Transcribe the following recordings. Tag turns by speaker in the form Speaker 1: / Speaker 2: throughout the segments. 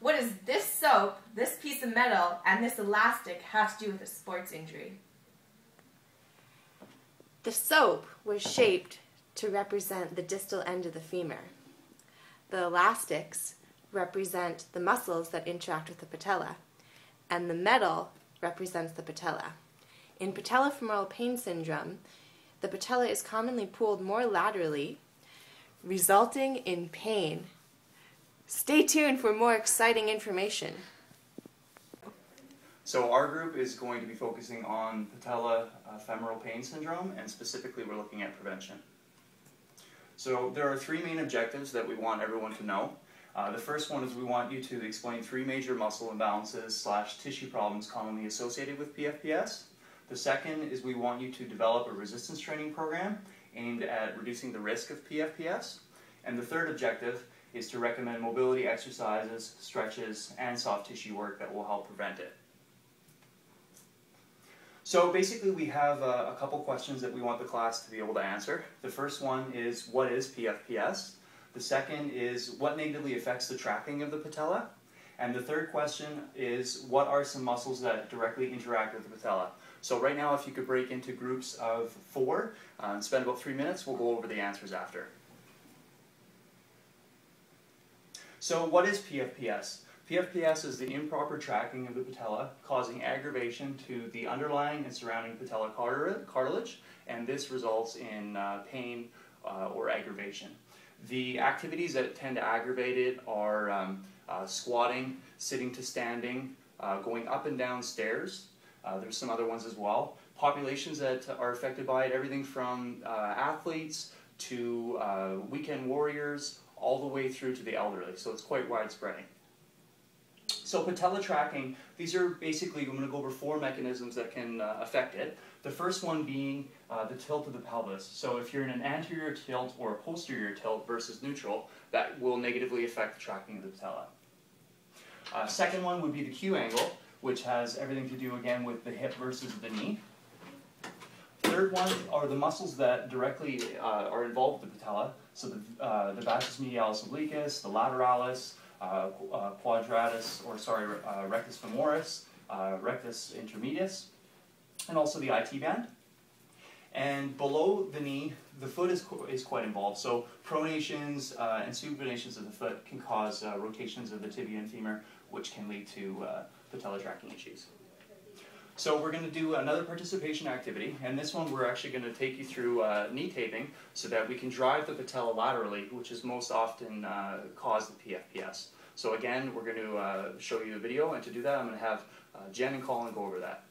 Speaker 1: What does this soap, this piece of metal, and this elastic have to do with a sports injury?
Speaker 2: The soap was shaped to represent the distal end of the femur. The elastics represent the muscles that interact with the patella, and the metal represents the patella. In patellofemoral pain syndrome, the patella is commonly pulled more laterally, resulting in pain. Stay tuned for more exciting information.
Speaker 3: So our group is going to be focusing on patellofemoral pain syndrome, and specifically we're looking at prevention. So there are three main objectives that we want everyone to know. The first one is we want you to explain three major muscle imbalances / tissue problems commonly associated with PFPS. The second is we want you to develop a resistance training program aimed at reducing the risk of PFPS. And the third objective is to recommend mobility exercises, stretches, and soft tissue work that will help prevent it. So basically we have a couple questions that we want the class to be able to answer. The first one is, what is PFPS? The second is, what negatively affects the tracking of the patella? And the third question is, what are some muscles that directly interact with the patella? So right now, if you could break into groups of 4 and spend about 3 minutes, we'll go over the answers after. So what is PFPS? PFPS is the improper tracking of the patella, causing aggravation to the underlying and surrounding patella cartilage, and this results in pain or aggravation. The activities that tend to aggravate it are squatting, sitting to standing, going up and down stairs. There's some other ones as well. Populations that are affected by it, everything from athletes to weekend warriors, all the way through to the elderly, so it's quite widespread. So patella tracking, these are basically, I'm going to go over 4 mechanisms that can affect it. The first one being the tilt of the pelvis. So if you're in an anterior tilt or a posterior tilt versus neutral, that will negatively affect the tracking of the patella. Second one would be the Q angle, which has everything to do again with the hip versus the knee. Third one are the muscles that directly are involved with the patella. So the vastus medialis obliquus, the lateralis, quadratus, rectus femoris, rectus intermedius, and also the IT band. And below the knee, the foot is quite involved. So pronations and supinations of the foot can cause rotations of the tibia and femur, which can lead to patella tracking issues. So we're going to do another participation activity, and this one we're actually going to take you through knee taping so that we can drive the patella laterally, which is most often caused the PFPS. So again, we're going to show you a video, and to do that I'm going to have Jen and Colin go over that.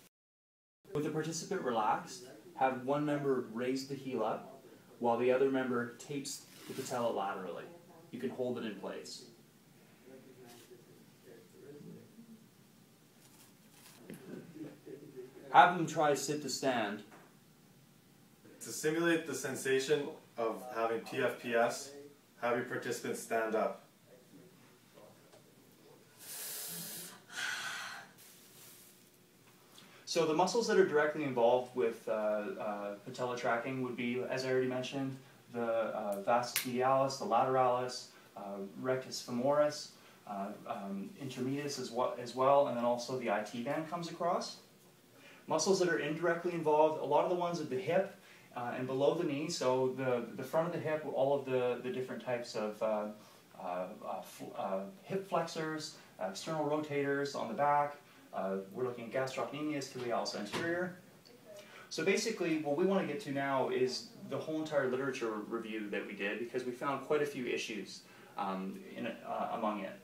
Speaker 3: With the participant relaxed, have one member raise the heel up while the other member tapes the patella laterally. You can hold it in place. Have them try sit to stand.
Speaker 4: To simulate the sensation of having PFPS, have your participants stand up.
Speaker 3: So the muscles that are directly involved with patella tracking would be, as I already mentioned, the vastus medialis, the lateralis, rectus femoris, intermedius as well, and then also the IT band comes across. Muscles that are indirectly involved, a lot of the ones at the hip and below the knee, so the front of the hip, all of the different types of hip flexors, external rotators on the back. We're looking at gastrocnemius, tibialis anterior. So basically what we want to get to now is the whole entire literature review that we did, because we found quite a few issues among it.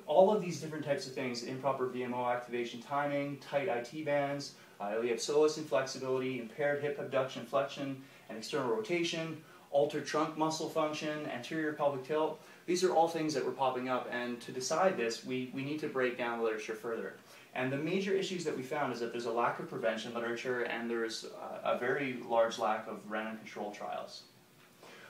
Speaker 3: All of these different types of things, improper VMO activation timing, tight IT bands, iliopsoas inflexibility, impaired hip abduction flexion and external rotation, altered trunk muscle function, anterior pelvic tilt. These are all things that were popping up, and to decide this, we need to break down the literature further. And the major issues that we found is that there's a lack of prevention literature, and there's a very large lack of random control trials.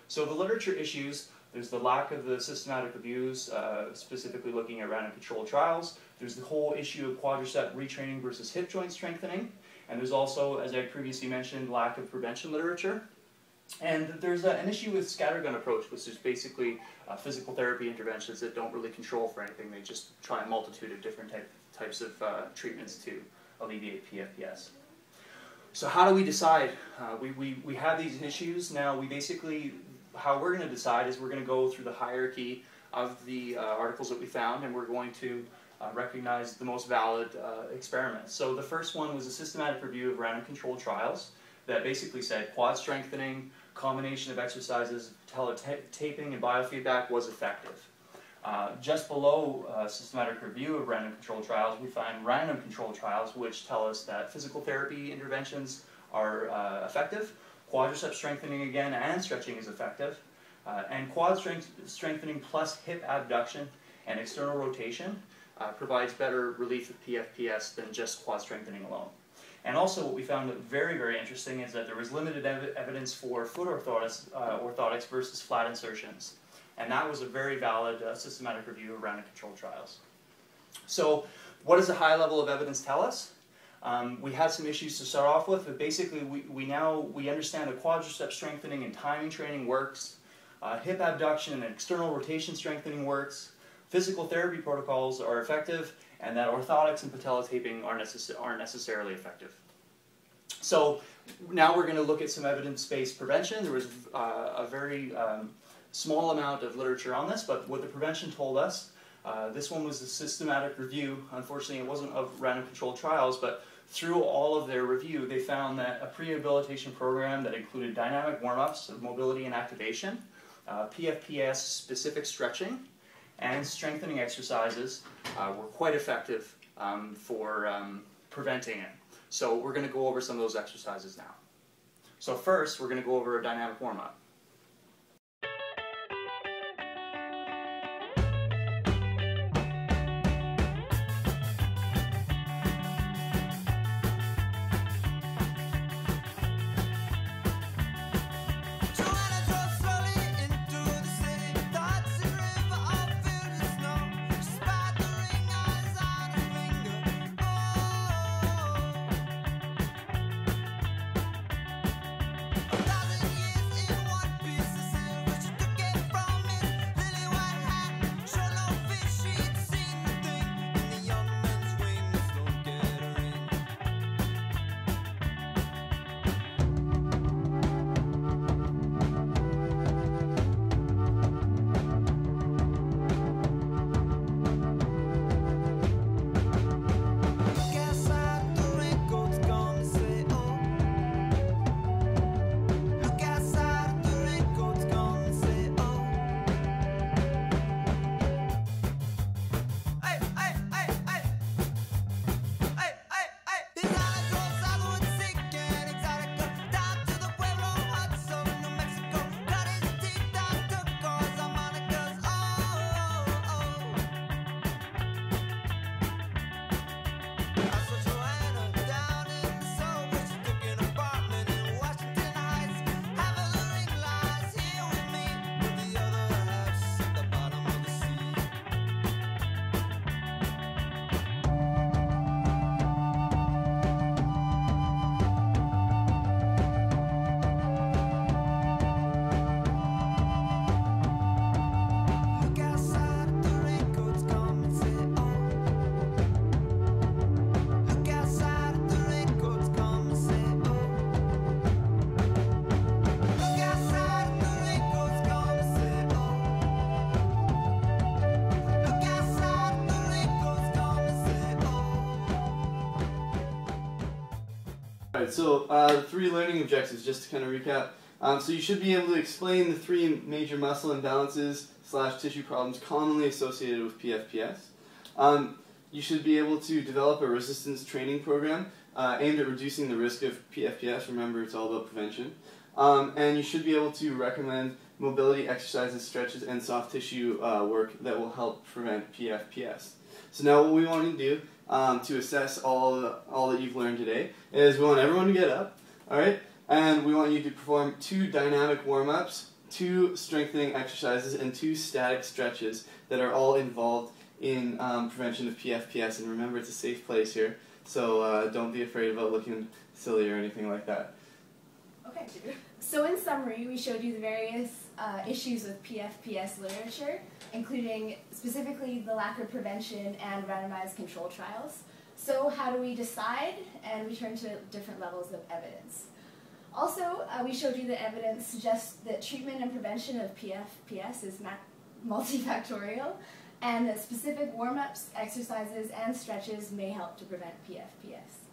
Speaker 3: So the literature issues, there's the lack of the systematic reviews, specifically looking at random control trials. There's the whole issue of quadricep retraining versus hip joint strengthening. And there's also, as I previously mentioned, lack of prevention literature. And there's an issue with scattergun approach, which is basically physical therapy interventions that don't really control for anything. They just try a multitude of different types of treatments to alleviate PFPS. So how do we decide? We have these issues. Now we basically, how we're going to decide is we're going to go through the hierarchy of the articles that we found, and we're going to recognize the most valid experiments. So the first one was a systematic review of random controlled trials that basically said quad strengthening, combination of exercises, patella taping, and biofeedback was effective. Just below systematic review of random controlled trials, we find random controlled trials which tell us that physical therapy interventions are effective, quadricep strengthening again and stretching is effective, and quad strengthening plus hip abduction and external rotation provides better relief of PFPS than just quad strengthening alone. And also what we found very, very interesting is that there was limited evidence for foot orthotics versus flat insertions. And that was a very valid systematic review of random controlled trials. So what does the high level of evidence tell us? We had some issues to start off with, but basically we understand that quadricep strengthening and timing training works, hip abduction and external rotation strengthening works, physical therapy protocols are effective, and that orthotics and patella taping aren't necessarily effective. So now we're going to look at some evidence-based prevention. There was a very small amount of literature on this, but what the prevention told us, this one was a systematic review. Unfortunately, it wasn't of random controlled trials, but through all of their review, they found that a pre-rehabilitation program that included dynamic warm-ups of mobility and activation, PFPS-specific stretching, and strengthening exercises were quite effective for preventing it. So we're going to go over some of those exercises now. So first, we're going to go over a dynamic warm-up.
Speaker 5: Alright, so the three learning objectives, just to kind of recap. So you should be able to explain the three major muscle imbalances / tissue problems commonly associated with PFPS. You should be able to develop a resistance training program aimed at reducing the risk of PFPS. Remember, it's all about prevention. And you should be able to recommend mobility exercises, stretches, and soft tissue work that will help prevent PFPS. So now what we want to do to assess all that you've learned today is we want everyone to get up, all right? And we want you to perform 2 dynamic warm-ups, 2 strengthening exercises, and 2 static stretches that are all involved in prevention of PFPS. And remember, it's a safe place here, so don't be afraid about looking silly or anything like that.
Speaker 1: Okay.
Speaker 6: So in summary, we showed you the various issues with PFPS literature, including specifically the lack of prevention and randomized control trials. So how do we decide? And we turn to different levels of evidence. Also, we showed you that evidence suggests that treatment and prevention of PFPS is multifactorial, and that specific warm-ups, exercises, and stretches may help to prevent PFPS.